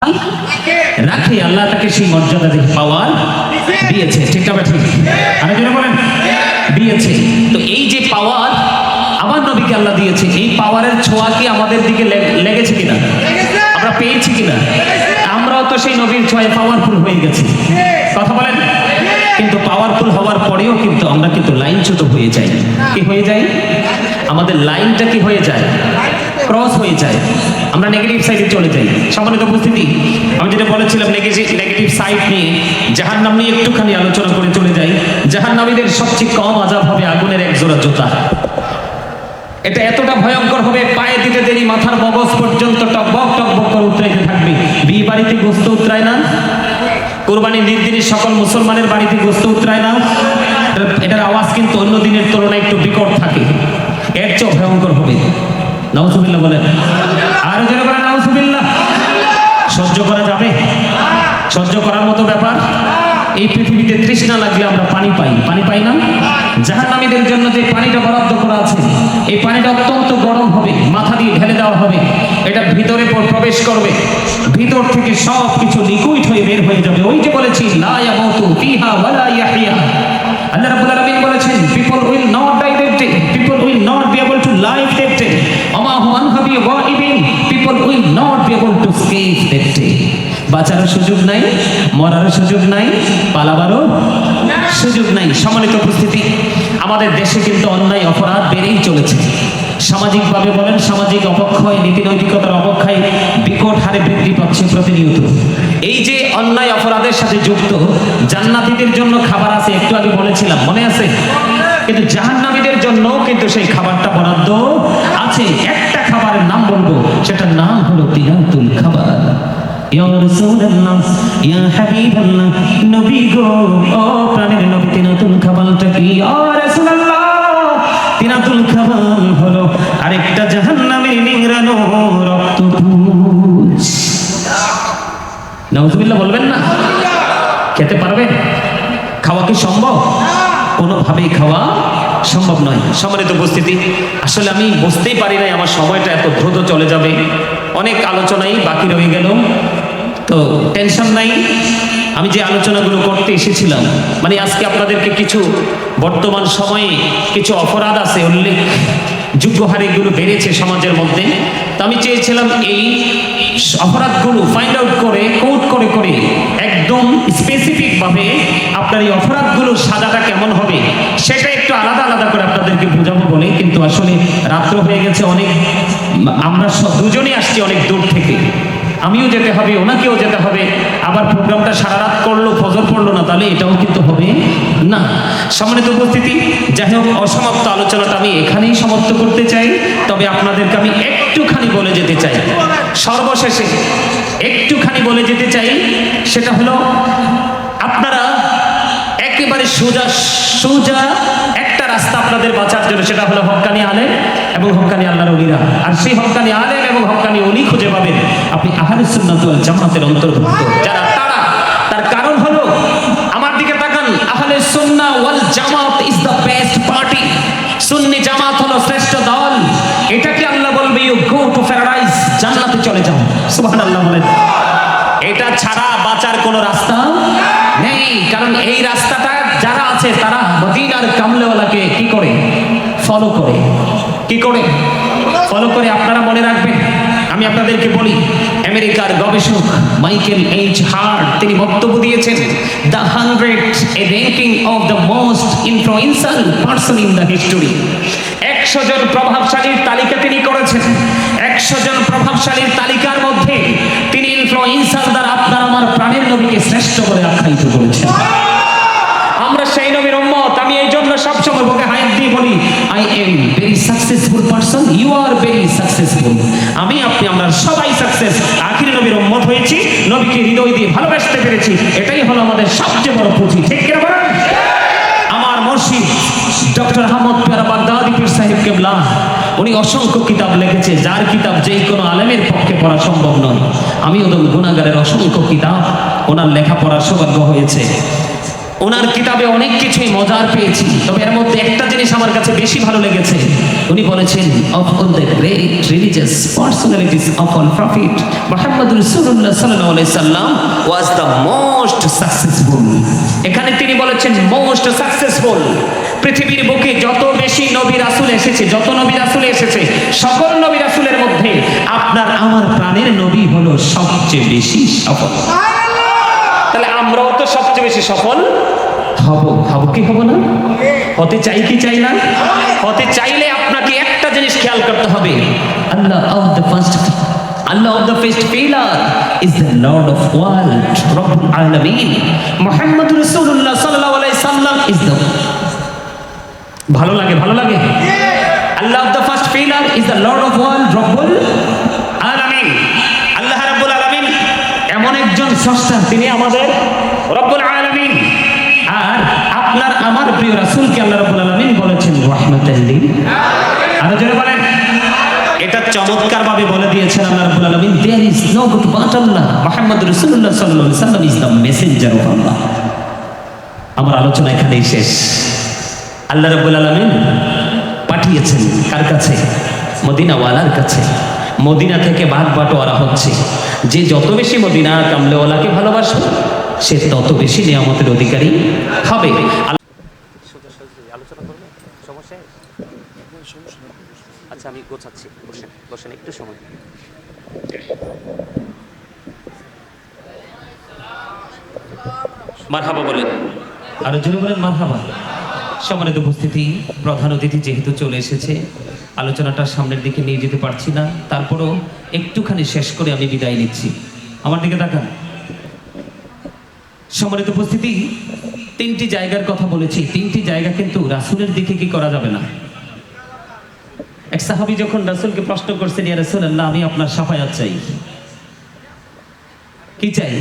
রাখে, আল্লাহ তাকে সেই মর্যাদা দেখে পাওয়ার দিয়েছে। ঠিক না ঠিক? আরেকজনে বলেন দিয়েছে। তো এই যে পাওয়ার আমার নবীকে আল্লাহ দিয়েছে, এই পাওয়ারের ছোঁয়া কি আমাদের দিকে লেগেছে কিনা, আমরা পেয়েছি কিনা? আমরাও তো সেই নবীর ছোঁয়ায় পাওয়ারফুল হয়ে গেছি। কথা বলেন। কিন্তু পাওয়ারফুল হওয়ার পরেও কিন্তু আমরা কিন্তু লাইনচ্যুত হয়ে যাই। কি হয়ে যায়? আমাদের লাইনটা কি হয়ে যায়? ক্রস হয়ে যায়। আমরা নেগেটিভ সাইডে চলে যাই। সম্মানিত উপস্থিতি, আমি যেটা বলেছিলাম নেগেটিভ সাইড নিয়ে, জাহান্নাম নিয়ে একটুখানি আলোচনা করে চলে যাই। জাহান্নামীদের সবচেয়ে কম আযাব হবে আগুনের এক জোড়া জুতা। এটা এতটা ভয়ঙ্কর হবে, পায়ে দিতে দেরি মাথার মগজ পর্যন্ত টকবক টকবক করে উতরাইতে থাকবে। বিয়ে বাড়িতে গোস্ত উতরায় না? কোরবানির দিনে সকল মুসলমানের বাড়িতে গোস্ত উতরায় না? এটার আওয়াজ কিন্তু অন্য দিনের তুলনায় একটু বিকট থাকে। এর চেয়ে ভয়ঙ্কর হবে। নাউজুবিল্লাহ বলেন। আর যারা বলেন নাউজুবিল্লাহ। সহ্য করা যাবে? সহ্য করার মতো ব্যাপার? এই পৃথিবীতে তৃষ্ণা লাগলে আমরা পানি পাই, পানি পাই না? জাহান্নামীদের জন্য যে পানিটা বরাদ্দ করা আছে, এই পানিটা অত্যন্ত গরম হবে, মাথা দিয়ে ঢেলে দেওয়া হবে, এটা ভিতরে প্রবেশ করবে, ভিতর থেকে সব কিছু লিকুইড হয়ে বের হয়ে যাবে। ওই যে বলেছি লা ইয়ামুতু ফিহা ওয়ালা ইয়াহইয়া। আল্লাহ রাব্বুল আলামিন বলেছেন people will not die that day, people will not be able to live that day, ওমা হুম আনহা বিগাইবিন, people will not be able to escape that day। বাঁচারও সুযোগ নাই, মরারও সুযোগ নাই, পালাবারও সুযোগ নাই। সম্মানিত উপস্থিতি, আমাদের দেশে কিন্তু অন্যায় অপরাধ বেড়েই চলেছে। সামাজিকভাবে বলেন, সামাজিক অবক্ষয়, নীতি নৈতিকতার অবক্ষয় বিকট হারে বৃদ্ধি পাচ্ছে প্রতিনিয়ত। এই যে অন্যায় অপরাধের সাথে যুক্ত, জান্নাতীদের জন্য খাবার আছে, একটু আগে বলেছিলাম, মনে আছে? কিন্তু জাহান্নামীদের জন্য কিন্তু সেই খাবারটা বরাদ্দ আছে। একটা খাবারের নাম বলবো, সেটার নাম হলো তিনাতুল খাবার। ইয়া রাসূলুল্লাহ, ইয়া হাবিবাল্লাহ, নবী গো, ও প্রাণের নবী, তিনাতুল খাবারটা কি? ইয়া রাসূলুল্লাহ, তিনাতুল খাবার হলো আরেকটা জাহান্নামের নিংড়ানো রক্তপুঞ্জ। নাউজুবিল্লাহ বলবেন না? খেতে পারবে? খাওয়া কি সম্ভব? কোনোভাবেই খাওয়া সম্ভব নয়। সম্মানিত উপস্থিতি, আসলে আমি বুঝতেই পারি নাই আমার সময়টা এত দ্রুত চলে যাবে। অনেক আলোচনাই বাকি রয়ে গেল। তো টেনশন নাই, আমি যে আলোচনাগুলো করতে এসেছিলাম, মানে আজকে আপনাদেরকে কিছু বর্তমান সময়ে কিছু অপরাধ আছে, উল্লেখযোগ্য হারে এগুলো বেড়েছে সমাজের মধ্যে। তো আমি চেয়েছিলাম এই অপরাধগুলো ফাইন্ড আউট করে, কোট করে করে একদম স্পেসিফিকভাবে আপনার এই অপরাধগুলোর সাজাটা কেমন হবে সেটা একটু আলাদা আলাদা করে আপনাদেরকে বোঝাবো বলে। কিন্তু আসলে রাত্র হয়ে গেছে অনেক, আমরা দুজনেই আসছি অনেক দূর থেকে, আমিও যেতে হবে, ওনাকেও যেতে হবে। আবার প্রোগ্রামটা সারা রাত করলো, ফজর পড়লো না, তাহলে এটাও কিন্তু হবে না। সম্মানিত উপস্থিতি, যাই হোক, অসমাপ্ত আলোচনাটা আমি এখানেই সমাপ্ত করতে চাই। তবে আপনাদেরকে আমি একটুখানি বলে যেতে চাই, সর্বশেষে একটুখানি বলে যেতে চাই, সেটা হলো আপনারা একেবারে সোজা সোজা একটা রাস্তা আপনাদের বাঁচার জন্য, সেটা হলো হক্কানি আলেম এবং হক্কানি আল্লাহর ওলিরা। আর সেই হক্কানি আলেম এবং হক্কানি ওলি খুঁজে পাবেন আপনি আহলে সুন্নাত ওয়াল জামাতের অন্তর্ভুক্ত যারা, তার কারণ হলো, আমার দিকে তাকান, আহলে সুন্নাহ ওয়াল জামাত ইজ দ্য বেস্ট পার্টি। সুন্নি জামাত হলো শ্রেষ্ঠ দল। এটাকে আল্লাহ বলবে ইউ গো টু প্যারাডাইস, জান্নাতে চলে যাও। সুবহানাল্লাহ বলেন। এটা ছাড়া বাঁচার কোনো রাস্তা নেই। কারণ এই রাস্তাটা যারা আছে তারা মদিনার কামলেওয়ালাকে কি করে ফলো করে, কি করে ফলো করে। আপনারা মনে রাখবেন, আমি আপনাদেরকে বলি, আমেরিকার গবেষক মাইকেল এইচ হার্ট তিনি বক্তব্য দিয়েছেন, the 100 A ranking of the most influential person in the history. 100 জন প্রভাবশালীর তালিকা তিনি করেছেন। 100 জন প্রভাবশালীর তালিকার মধ্যে তিনি ইনফ্লুয়েন্সার দ্বারা আপনার আমার প্রাণের নবীকে শ্রেষ্ঠ বলে আখ্যায়িত করেছেন। আমরা সেই নবীর উম্মত। আমি এই জন্য সবসময় বুকে হাত দিয়ে বলি, I am very successful person, you are very successful. আমি, আপনি, আমরা সবাই সাকসেস। আখির নবীর উম্মত হয়েছি, নবীকে হৃদয় দিয়ে ভালোবাসতে পেরেছি, এটাই হলো আমাদের সবচেয়ে বড় পুঁজি। ঠিক কিনা বলেন? আমার মুর্শিদ ডক্টর আহমদ পেয়ারা বাগদাদি পীর সাহেব কেবলা, উনি অসংখ্য কিতাব লিখেছে, যার কিতাব যেই কোনো আলেমের পক্ষে পড়া সম্ভব নয়। আমি ওদের গুণাগারের অসংখ্য কিতাব ওনার লেখা পড়ার সৌভাগ্য হয়েছে। ওনার কিতাবে অনেক কিছুই মজার পেয়েছি, তবে এর মধ্যে একটা জিনিস আমার কাছে বেশি ভালো লেগেছে। উনি বলেছেন, of all the great religious personalities of all prophet Muhammad রাসূলুল্লাহ সাল্লাল্লাহু আলাইহি সাল্লাম ওয়াজ দ্য মোস্ট সাকসেসফুল। এখানে তিনি বলেছেন মোস্ট সাকসেসফুল। পৃথিবীর বুকে যত বেশি নবী রাসূল এসেছে, যত নবী রাসূল এসেছে, সকল নবী রাসূলের মধ্যে আপনার আমার প্রাণের নবী হলো সবচেয়ে বেশি সফল। তাহলে আমরাও তো সবচেয়ে বেশি সফল হব কি হব না? হতে চাই কি চাই না? হতে চাইলে আপনাকে একটা জিনিস খেয়াল করতে হবে, Allah of the first pillar is the lord of world রব্বুল আলামিন। মুহাম্মদুর রাসূলুল্লাহ সাল্লাল্লাহু আলাইহি সাল্লাম ইজ দ্য, ভালো লাগে Allah of the first pillar is the lord of world রব্বুল আলামিন। আল্লাহ রাব্বুল আলামিন এমন একজন স্রষ্টা, তিনি আমাদের রব্বুল আলামিন। আর আপনার আমার প্রিয় রাসূলকে আল্লাহ রাব্বুল আলামিন বলেছেন রাহমাতাল লিল আলামিন। আরো জোরে বলেন। এটা চমৎকার ভাবে বলে দিয়েছেন আল্লাহ রাব্বুল আলামিন, there is no god but Allah, Muhammad রাসূলুল্লাহ সাল্লাল্লাহু আলাইহি সাল্লাম is the messenger of Allah. আমার আলোচনা এখানেই শেষ। আল্লাহ রাব্বুল আলামিন পাঠিয়েছেন কার কাছে? মদিনাওয়ালার কাছে। মদিনা থেকে ভাগ বাটোয়ারা হচ্ছে, যে যত বেশি মদিনা কামলেওয়ালাকে ভালোবাসবে সে তত বেশি নিয়ামতের অধিকারী হবে। আলোচনা করবে, সমস্যা? আচ্ছা আমি গোছাচ্ছি, বসেন একটু সময়। মারহাবা বলেন, আরো জোরে বলেন মারহাবা। সম্মানিত উপস্থিতি, প্রধান অতিথি যেহেতু চলে এসেছে, আলোচনাটা সামনের দিকে নিয়ে যেতে পারছি না, তারপরও একটুখানি শেষ করে আমি বিদায় নিচ্ছি। আমার দিকে তাকান। সম্মানিত উপস্থিতি, তিনটি জায়গার কথা বলেছি, তিনটি জায়গা কিন্তু রাসূলের দিকে কি করা যাবে না। এক সাহাবী যখন রাসূলকে প্রশ্ন করছেন, ইয়া রাসূলুল্লাহ, আমি আপনার শাফায়াত চাই। কি চাই?